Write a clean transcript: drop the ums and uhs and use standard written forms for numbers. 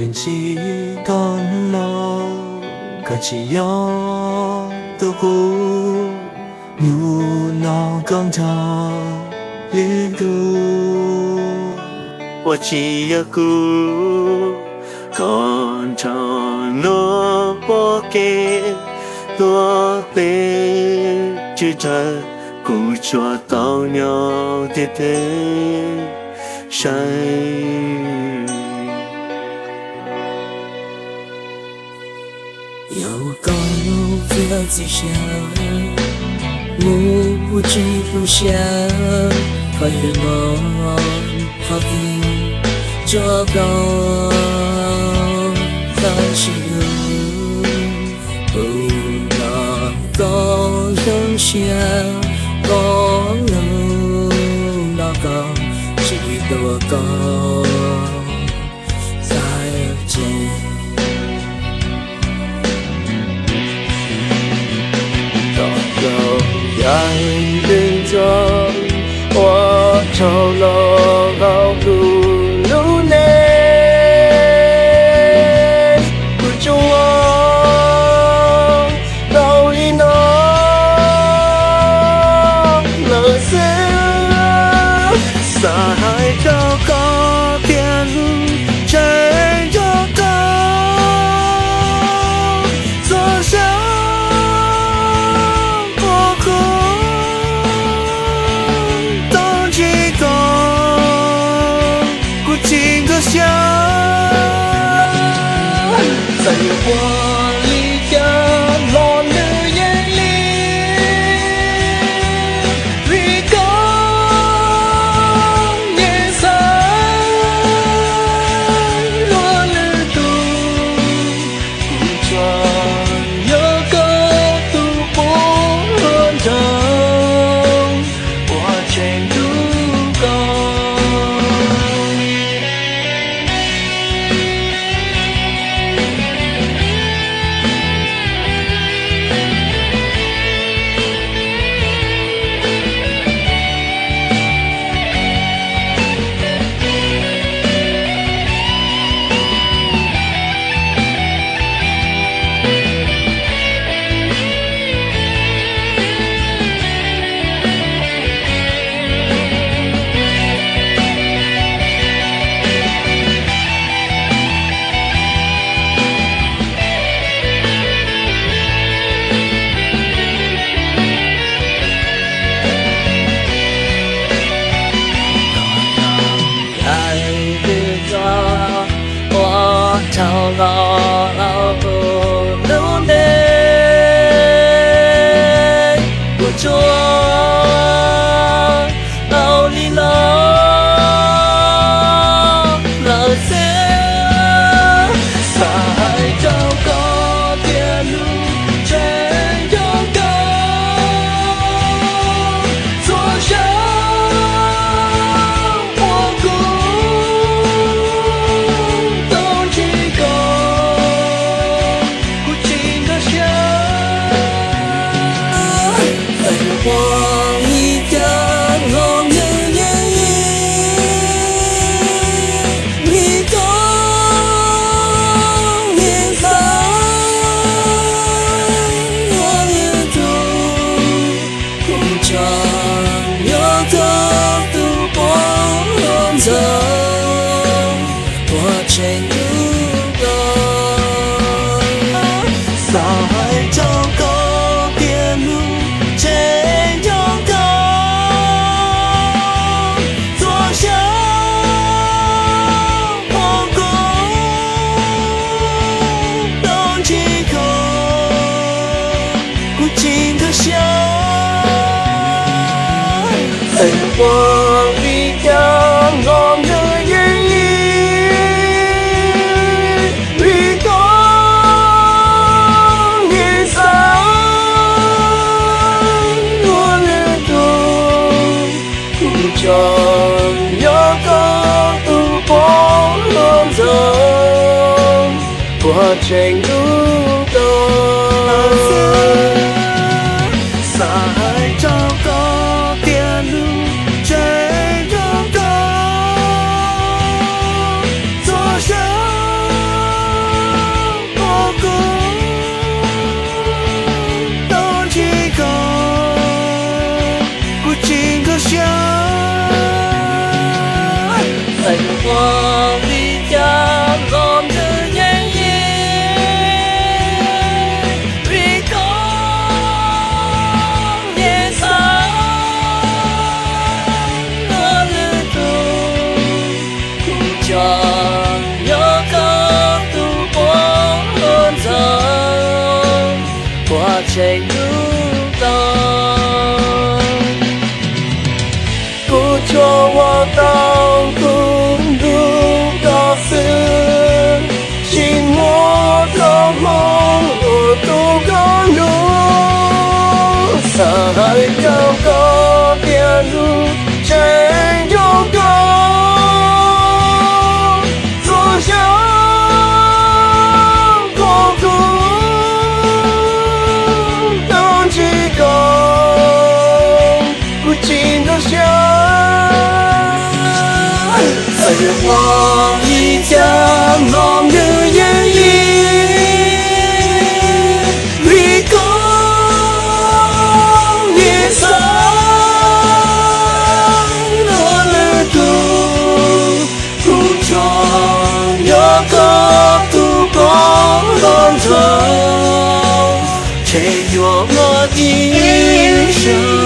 练习干了，可只要的苦，有那更长一路。我只要苦，còn tròn nó bỏ kê nó bên chưa trời cũng cho tao nhau thế thế say有高飞自下，我只不下，快乐梦，好比做高。但是不能高人下，高人那个是多高，再见。yang đến cho hoa trao lo gạo lù nè của chúng đau đi nó lỡ xưa xa hai cho có tiền chạy cho có gió sáng在我离家落日眼里，离高夜色落日度，不转有个度不论证，我全度高。chào lo lao lâu nê của chúa lao li lo lỡ xe xa hai cháu có tiền lu trên cho có chúa sáng của我一家我日夜你讲年岁我也做苦长有个度过走我全路过上海找个电路我离家我日夜离高夜色我日度苦长有个度过轮走我全路上海找个电路追着高左手谁入道？不求我到孤独告诉，寂寞的梦我都赶路，才有个边路，谁有个坐下过苦，当几个不尽的想。而我一家梦的演绎，离空也散了路，途中有个度过浪潮，陪我一生。